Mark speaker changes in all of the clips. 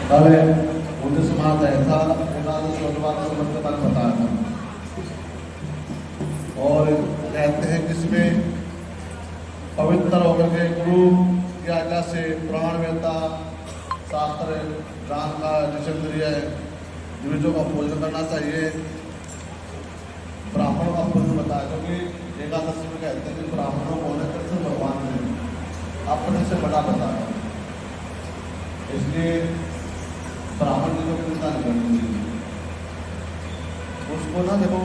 Speaker 1: पहले उनसे समाज ऐसा बताया था और कहते हैं कि इसमें पवित्र होकर के गुरु की आज्ञा से पुराण वेदता शास्त्र दान का निचंद्रिय द्विजों का पूजन करना चाहिए। ब्राह्मणों का पूजन बताया क्योंकि एकादशी में कहते हैं कि ब्राह्मणों को होने कृष्ण भगवान ने अपने से बड़ा बताया, इसलिए ब्राह्मण जी को चिंता नहीं करनी चाहिए। उसको ना देखो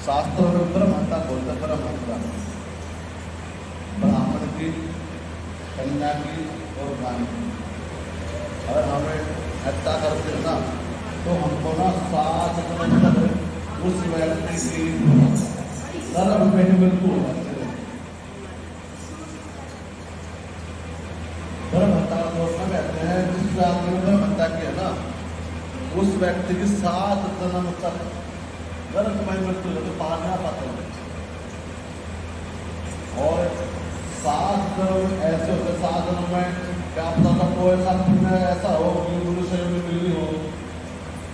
Speaker 1: शास्त्रों में ब्रह्मता बोलते ब्रह्मता ब्राह्मण की कन्या की और गाय की अगर हमें हत्या करते हैं ना तो हमको ना 7 तक उस व्यक्ति की धर्म में मृत्यु हो जाती है। धर्म हत्या का दोष में कहते हैं जिस आदमी ने धर्म हत्या की है ना उस व्यक्ति की 7 जन्म तक गर्भ में मृत्यु हो तो पालना पाते हैं। और 7 जन्म ऐसे होते 7 जन्म में क्या पता था कोई ऐसा पुण्य ऐसा हो कि मनुष्य योनि मिलनी हो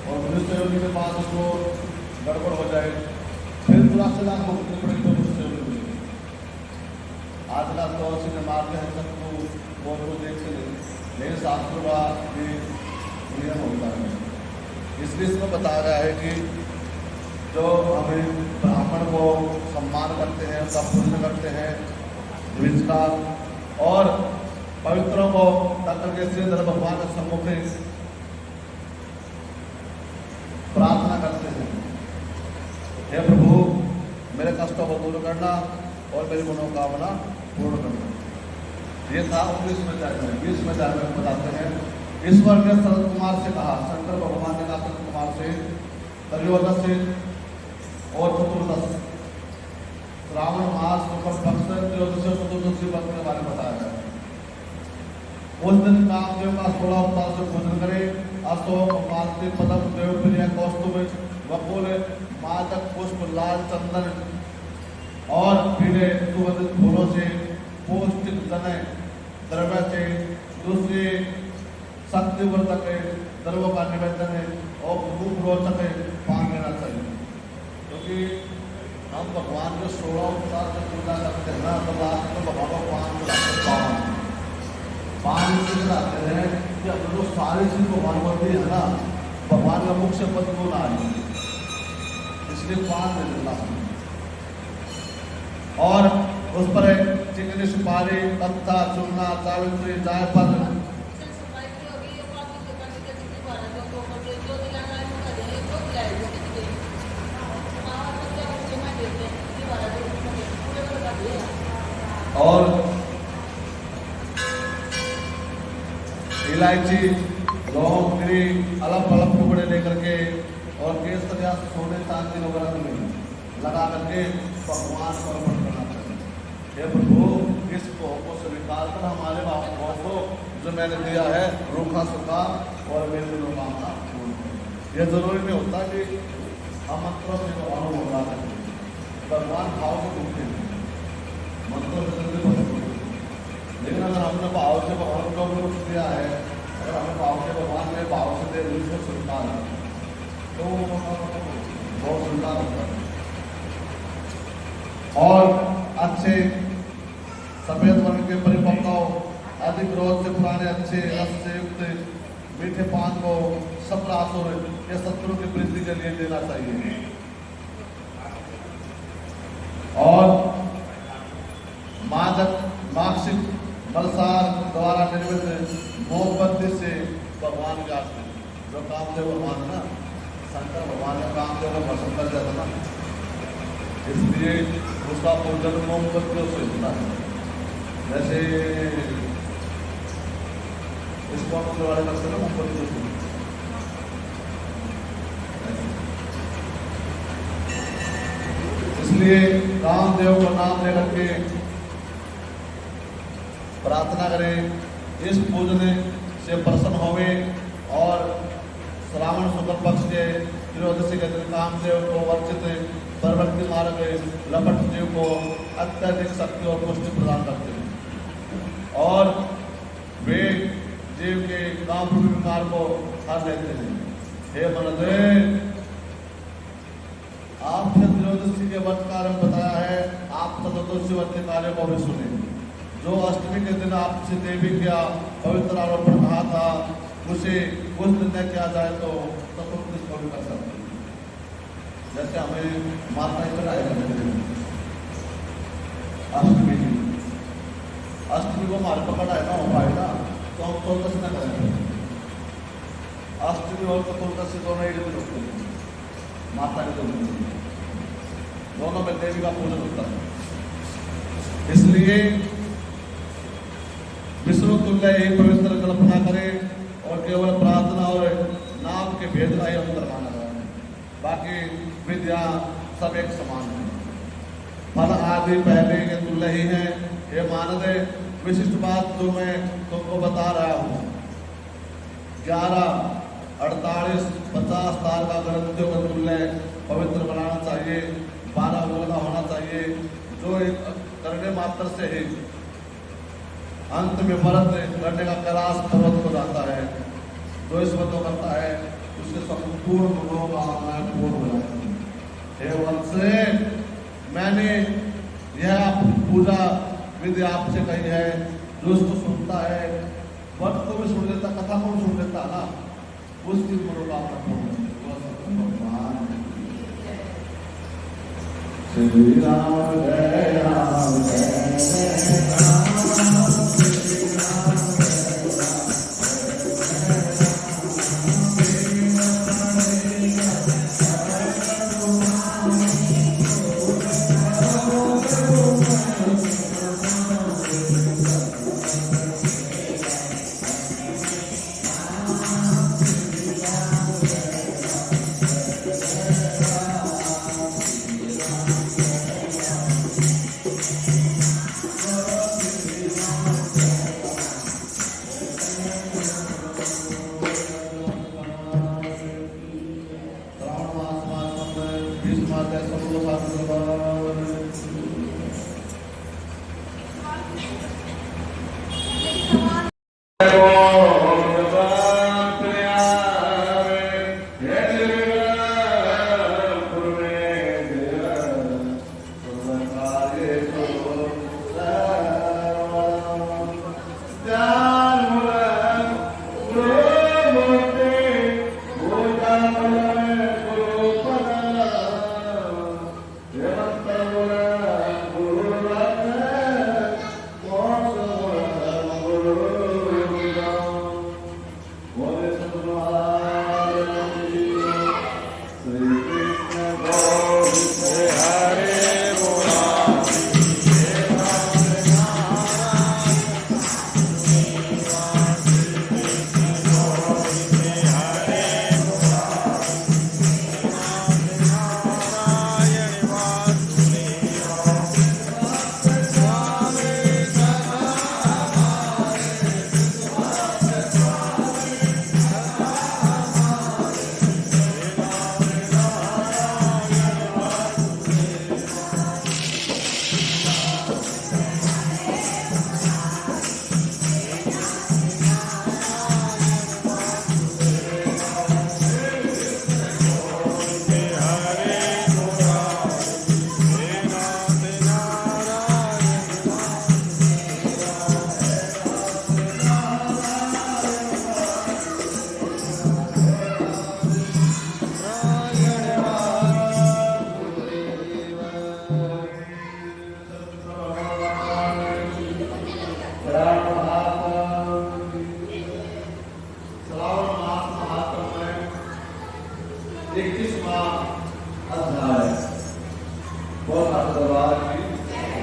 Speaker 1: और मनुष्य योनि के बाद उसको गड़बड़ हो जाए फिर पूरा से लाख मुक्ति पड़े तो मनुष्य योनि मिलेगी। आजकल तो उसी ने मारते हैं सबको वो तो देखते नहीं, लेकिन शास्त्रों का भी नियम होता है। इसलिए इसमें बताया गया है कि जो हमें ब्राह्मण को सम्मान करते हैं उसका पूजन करते हैं द्विज का और पवित्रों को तत्व के श्रीधर भगवान के सम्मुख प्रार्थना करते हैं, हे प्रभु मेरे कष्टों को दूर करना और मेरी मनोकामना पूर्ण करना। ये था 19वें अध्याय में। 20वें अध्याय में बताते हैं ईश्वर ने शरद कुमार से कहा, शंकर भगवान ने कहा शरद कुमार से त्रयोदश से और चतुर्दश श्रावण मास शुक्ल पक्ष त्रयोदश और चतुर्दशी व्रत के बारे में बताया है। उस दिन कामदेव का 16 अवतार से पूजन करे। अशोक मालती पदम देव प्रिय कौस्तुभ वकुल मादक पुष्प लाल चंदन और पीले सुगंधित फूलों से पौष्टिक तने द्रव्य से दूसरे शक्ति वर्धक द्रव्य का निवेदन और रूप रोचक पान लेना चाहिए। क्योंकि हम भगवान के 16 अवतार से पूजा करते हैं ना तो लास्ट में भगवान को पान से कराते हैं कि अब जो सारी चीज भगवान बनती है ना भगवान का मुख्य पद को ना है, इसलिए पान दे देना और उस पर चिकनी सुपारी पत्ता चूना सावित्री जायफल और इलायची लौंग गिरी अलग अलग टुकड़े लेकर के और केसर या सोने चांदी वगैरह में लगा करके भगवान को अर्पण करना चाहिए। हे प्रभु इस भोग को स्वीकार कर हमारे भोग को जो मैंने दिया है रूखा सूखा और मेरे मनोकामना पूर्ण करो। यह जरूरी नहीं होता कि हम मंत्रों से भगवान को मंगा सकें, भगवान भाव से पूछते हैं मंत्रों से जल्दी भगवान। लेकिन अगर हमने भाव से भगवान को कुछ दिया है, अगर हमें भाव से भगवान ने भाव से दे उसको स्वीकार है तो बहुत स्वीकार होता है। और अच्छे सफेद वर्ण के परिपक्व अधिक रोज से पुराने अच्छे रस से युक्त मीठे पान को सप्रासुर या शत्रु की वृद्धि के लिए देना चाहिए। मादक मार्क्सिक मलसार द्वारा निर्मित मोमबत्ती से भगवान की आरती। जो कामदेव भगवान है ना, शंकर भगवान ने कामदेव को पसंद कर दिया था ना, इसलिए उसका पूजन मोमबत्तियों से होता है। जैसे इसको हम वाले करते हैं मोमबत्तियों से। इसलिए कामदेव का नाम लेकर के प्रार्थना करें, इस पूजन से प्रसन्न होवे और श्रावण शुक्ल पक्ष के त्रयोदशी के दिन कामदेव को वर्जित परवर्ती मार्ग लपट देव को अत्यधिक शक्ति और पुष्टि प्रदान करते हैं और वे जीव के काम विकार को हर लेते हैं। हे मनदेव, आपने त्रयोदशी के व्रत कार्य बताया है, आप चतुर्दशी व्रत कार्य को भी सुने। जो अष्टमी के दिन आपसे देवी का पवित्र आरोपण कहा था, उसे उस निर्णय किया जाए तो चतुर्दशी को भी कर सकते हैं। जैसे हमें माता चढ़ाए अष्टमी की, अष्टमी को हमारे पकड़ है ना हो पाएगा तो हम चतुर्दशी न करेंगे। अष्टमी और चतुर्दशी दोनों एक दिन होते हैं, माता के दोनों में देवी का पूजन होता है। इसलिए विष्णु तुल्य एक पवित्र कल्पना करें और केवल प्रार्थना और नाम के भेद का ही अंतर माना जाए, बाकी विद्या सब एक समान है। फल आदि पहले के तुल्य ही है। ये मानद विशिष्ट बात जो मैं तुमको बता रहा हूँ, 11, 48, 50 तार का ग्रंथियों का तुल्य पवित्र बनाना चाहिए, 12 उंगल का होना चाहिए, जो एक करने मात्र से ही अंत में व्रत करने का कैलाश पर्वत हो जाता है। जो इस व्रत को करता है उसके संपूर्ण गुणों का पूर्ण हो जाता है। हे वत्स, मैंने यह पूजा विधि आपसे कही है, जो उसको सुनता है, व्रत को भी सुन लेता, कथा को भी सुन लेता ना, उसकी मनोकामना पूर्ण भगवान। श्री राम जय राम जय राम।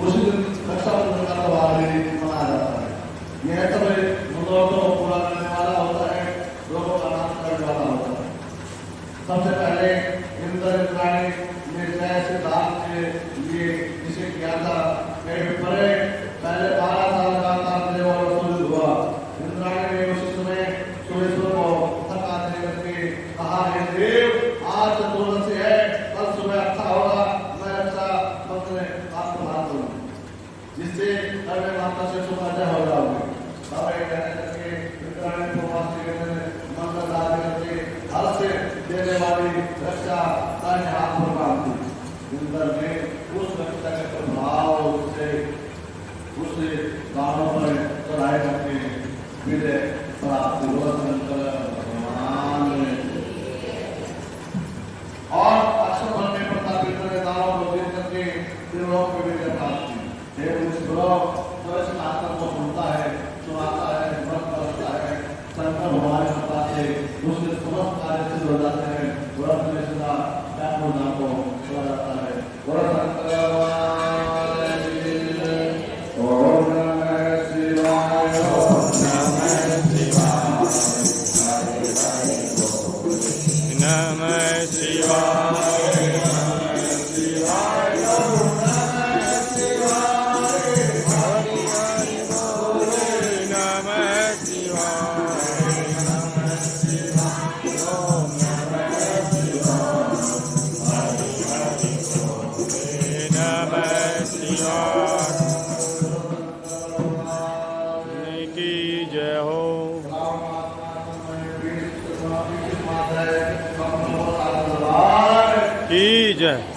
Speaker 1: उसी दिन रक्षाबंधन का त्योहार भी मनाया जाता है। यह सब मनोरथों को पूरा करने वाला होता है, लोगों का नाश करने वाला होता है। सबसे पहले इंद्र इंद्राणी ने नए सिद्धांत के लिए इसे किया था। पहले 12 साल लगातार देव और सूर्य हुआ। इंद्राणी ने उस समय सूर्य को थका दे करके कहा, हे देव, आज चतुर्दशी है, कल सुबह अच्छा होगा, मैं रक्षा बंधन में आपको हाथ दूंगा, जिससे कल मैं माता से सुमर्जा हो जाऊंगी। बाबा ये कहने लगे, इंद्राणी को वास्तविक मंगल आदि करके हर से देने वाली रक्षा दाहिने हाथ पर बांधी। इंद्र ने उस रक्षा के प्रभाव से उससे गांवों पर चढ़ाई करके विजय प्राप्त हुआ। और अक्षर भर में प्रताप इंद्र ने दानों को जीत करके त्रिलोक में विजय प्राप्त की। शास्त्र को सुनता है, सुनाता है, व्रत करता है, शंकर भगवान कृपा से उसके समस्त कार्य सिद्ध हो जाते हैं। व्रत में सदा व्याकुल नाम को चला जाता है। व्रत शंकर ओम नमः शिवाय, ओम नमः शिवाय,
Speaker 2: नमः शिवाय, की जय हो। की जय।